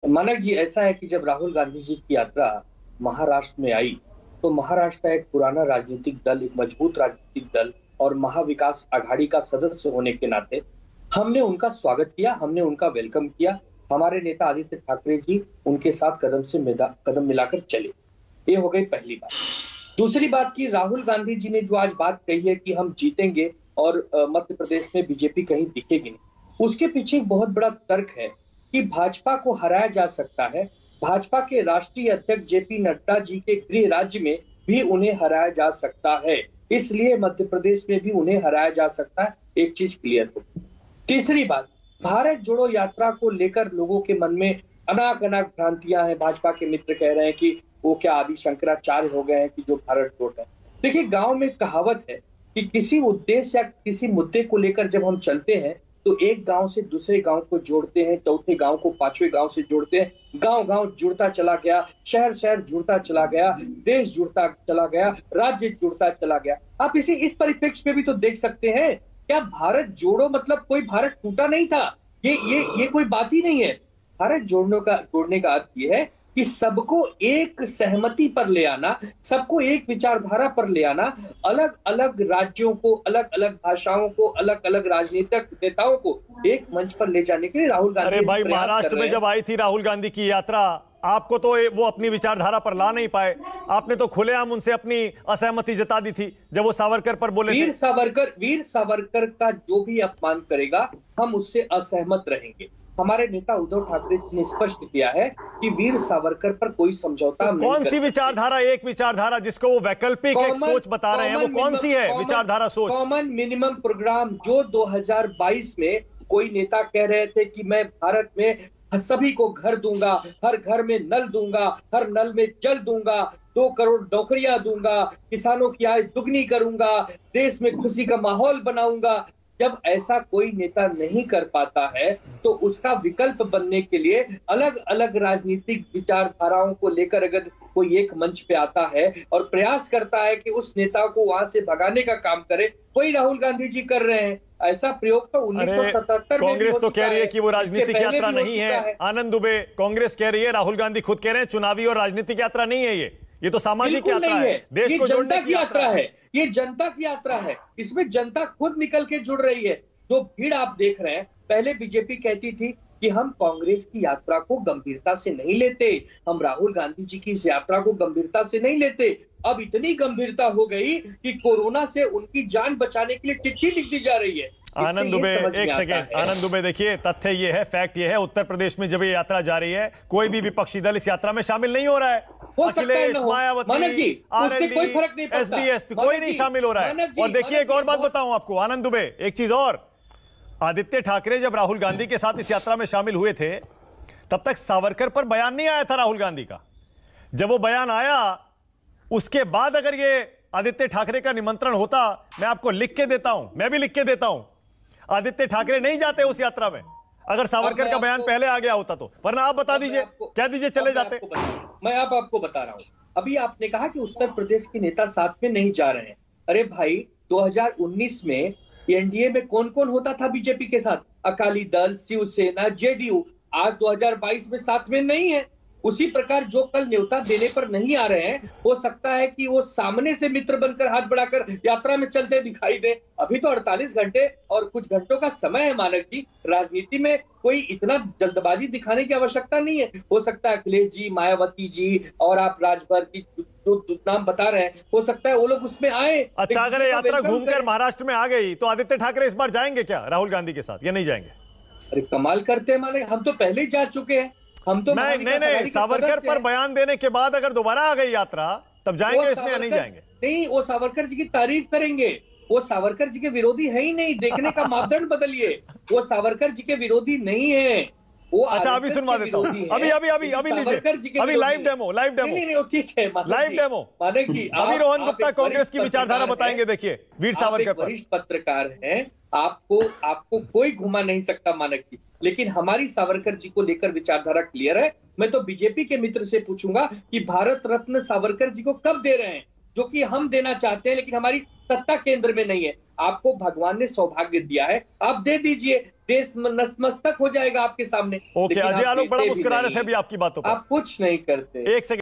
मानक जी, ऐसा है कि जब राहुल गांधी जी की यात्रा महाराष्ट्र में आई, तो महाराष्ट्र का एक पुराना राजनीतिक दल, एक मजबूत राजनीतिक दल और महाविकास आघाड़ी का सदस्य होने के नाते हमने उनका स्वागत किया, हमने उनका वेलकम किया। हमारे नेता आदित्य ठाकरे जी उनके साथ कदम मिलाकर चले। ये हो गई पहली बात। दूसरी बात की राहुल गांधी जी ने जो आज बात कही है कि हम जीतेंगे और मध्य प्रदेश में बीजेपी कहीं दिखेगी नहीं, उसके पीछे एक बहुत बड़ा तर्क है कि भाजपा को हराया जा सकता है। भाजपा के राष्ट्रीय अध्यक्ष जेपी नड्डा जी के गृह राज्य में भी उन्हें हराया जा सकता है, इसलिए मध्य प्रदेश में भी उन्हें हराया जा सकता है। एक चीज क्लियर हो। तीसरी बात, भारत जोड़ो यात्रा को लेकर लोगों के मन में अनाक अनाक भ्रांतियां हैं। भाजपा के मित्र कह रहे हैं कि वो क्या आदि शंकराचार्य हो गए हैं कि जो भारत जोड़ रहे हैं। देखिए, गांव में कहावत है कि किसी उद्देश्य या किसी मुद्दे को लेकर जब हम चलते हैं तो एक गांव से दूसरे गांव को जोड़ते हैं, चौथे गांव को पांचवें गांव से जोड़ते हैं, गांव गांव जुड़ता चला गया, शहर शहर जुड़ता चला गया, देश जुड़ता चला गया, राज्य जुड़ता चला गया। आप इस परिप्रेक्ष्य में भी तो देख सकते हैं, क्या भारत जोड़ो मतलब कोई भारत टूटा नहीं था? ये कोई बात ही नहीं है। भारत जोड़ने का अर्थ ये है कि सबको एक सहमति पर ले आना, सबको एक विचारधारा पर ले आना, अलग अलग राज्यों को, अलग अलग भाषाओं को, अलग अलग राजनीतिक नेताओं को एक मंच पर ले जाने के लिए राहुल गांधी। अरे भाई, महाराष्ट्र में जब आई थी राहुल गांधी की यात्रा, आपको तो वो अपनी विचारधारा पर ला नहीं पाए। आपने तो खुलेआम उनसे अपनी असहमति जता दी थी जब वो सावरकर पर बोले थे। वीर सावरकर का जो भी अपमान करेगा हम उससे असहमत रहेंगे। हमारे नेता उद्धव ठाकरे ने स्पष्ट किया है कि वीर सावरकर पर कोई समझौता नहीं। कौन सी विचारधारा, एक विचारधारा जिसको वो वैकल्पिक एक सोच बता रहे हैं, वो कौन सी है विचारधारा सोच? कॉमन मिनिमम प्रोग्राम जो 2022 में कोई नेता कह रहे थे कि मैं भारत में सभी को घर दूंगा, हर घर में नल दूंगा, हर नल में जल दूंगा, 2 करोड़ नौकरियां दूंगा, किसानों की आय दुगनी करूंगा, देश में खुशी का माहौल बनाऊंगा। जब ऐसा कोई नेता नहीं कर पाता है तो उसका विकल्प बनने के लिए अलग अलग राजनीतिक विचारधाराओं को लेकर अगर कोई एक मंच पे आता है और प्रयास करता है कि उस नेता को वहां से भगाने का काम करे, वही राहुल गांधी जी कर रहे हैं। ऐसा प्रयोग तो 1977 में कांग्रेस तो कह रही है कि वो राजनीतिक यात्रा नहीं है। आनंद दुबे, कांग्रेस कह रही है, राहुल गांधी खुद कह रहे हैं चुनावी और राजनीतिक यात्रा नहीं है, ये तो सामाजिक यात्रा है, देश को जोड़ने की यात्रा है। ये जनता की यात्रा है, इसमें जनता खुद निकल के जुड़ रही है। जो भीड़ आप देख रहे हैं, पहले बीजेपी कहती थी कि हम कांग्रेस की यात्रा को गंभीरता से नहीं लेते, हम राहुल गांधी जी की इस यात्रा को गंभीरता से नहीं लेते। अब इतनी गंभीरता हो गई कि कोरोना से उनकी जान बचाने के लिए चिट्ठी लिख दी जा रही है। आनंद दुबे, एक सेकेंड। आनंद दुबे, देखिए, तथ्य ये है, फैक्ट ये है, उत्तर प्रदेश में जब ये यात्रा जा रही है कोई भी विपक्षी दल इस यात्रा में शामिल नहीं हो रहा है। अखिलेश, मायावती, आरएलडी, एसपी कोई नहीं शामिल हो रहा है। और देखिए, एक और बात बताऊं आपको आनंद दुबे, एक चीज और, आदित्य ठाकरे जब राहुल गांधी के साथ इस यात्रा में शामिल हुए थे तब तक सावरकर पर बयान नहीं आया था राहुल गांधी का। जब वो बयान आया उसके बाद अगर ये आदित्य ठाकरे का निमंत्रण होता, मैं आपको लिख के देता हूं, मैं भी लिख के देता हूं, आदित्य ठाकरे नहीं जाते उस यात्रा में अगर सावरकर का बयान पहले आ गया होता तो। वरना आप बता दीजिए, कह दीजिए चले जाते। मैं आपको बता रहा हूं। अभी आपने कहा कि उत्तर प्रदेश के नेता साथ में नहीं जा रहे हैं। अरे भाई, 2019 में एनडीए में कौन कौन होता था बीजेपी के साथ? अकाली दल, शिवसेना, जेडीयू। आज 2022 में साथ में नहीं है। उसी प्रकार जो कल न्योता देने पर नहीं आ रहे हैं, हो सकता है कि वो सामने से मित्र बनकर हाथ बढ़ाकर यात्रा में चलते दिखाई दे। अभी तो 48 घंटे और कुछ घंटों का समय है मानक जी। राजनीति में कोई इतना जल्दबाजी दिखाने की आवश्यकता नहीं है। हो सकता है अखिलेश जी, मायावती जी और आप राजभर की जो नाम बता रहे हैं, हो सकता है वो लोग उसमें आए। अच्छा, अगर यात्रा घूमकर महाराष्ट्र में आ गई तो आदित्य ठाकरे इस बार जाएंगे क्या राहुल गांधी के साथ या नहीं जाएंगे? अरे कमाल करते हैं मालिक, हम तो पहले ही जा चुके हैं। हम तो नहीं, सावरकर पर बयान देने के बाद अगर दोबारा आ गई यात्रा तब जाएंगे इसमें या नहीं जाएंगे? नहीं, वो सावरकर जी की तारीफ करेंगे। वो सावरकर जी के विरोधी है ही नहीं। देखने का मापदंड बदलिए, वो सावरकर जी के विरोधी नहीं है। वो अच्छा, अभी सुनवा देता हूँ, अभी लीजिए, अभी लाइव डेमो ठीक है, लाइव डेमो मानक जी। अभी रोहन गुप्ता कांग्रेस की विचारधारा बताएंगे। देखिए, वीर सावरकर पर वरिष्ठ पत्रकार हैं, आपको कोई घुमा नहीं सकता मानक जी। लेकिन हमारी सावरकर जी को लेकर विचारधारा क्लियर है। मैं तो बीजेपी के मित्र से पूछूंगा कि भारत रत्न सावरकर जी को कब दे रहे हैं? जो कि हम देना चाहते हैं, लेकिन हमारी सत्ता केंद्र में नहीं है। आपको भगवान ने सौभाग्य दिया है, आप दे दीजिए, देश नतमस्तक हो जाएगा आपके सामने। ओके, अजय आलोक बड़ा मुस्कुरा रहे थे अभी आपकी बातों पर। आप कुछ नहीं करते। एक सेकंड।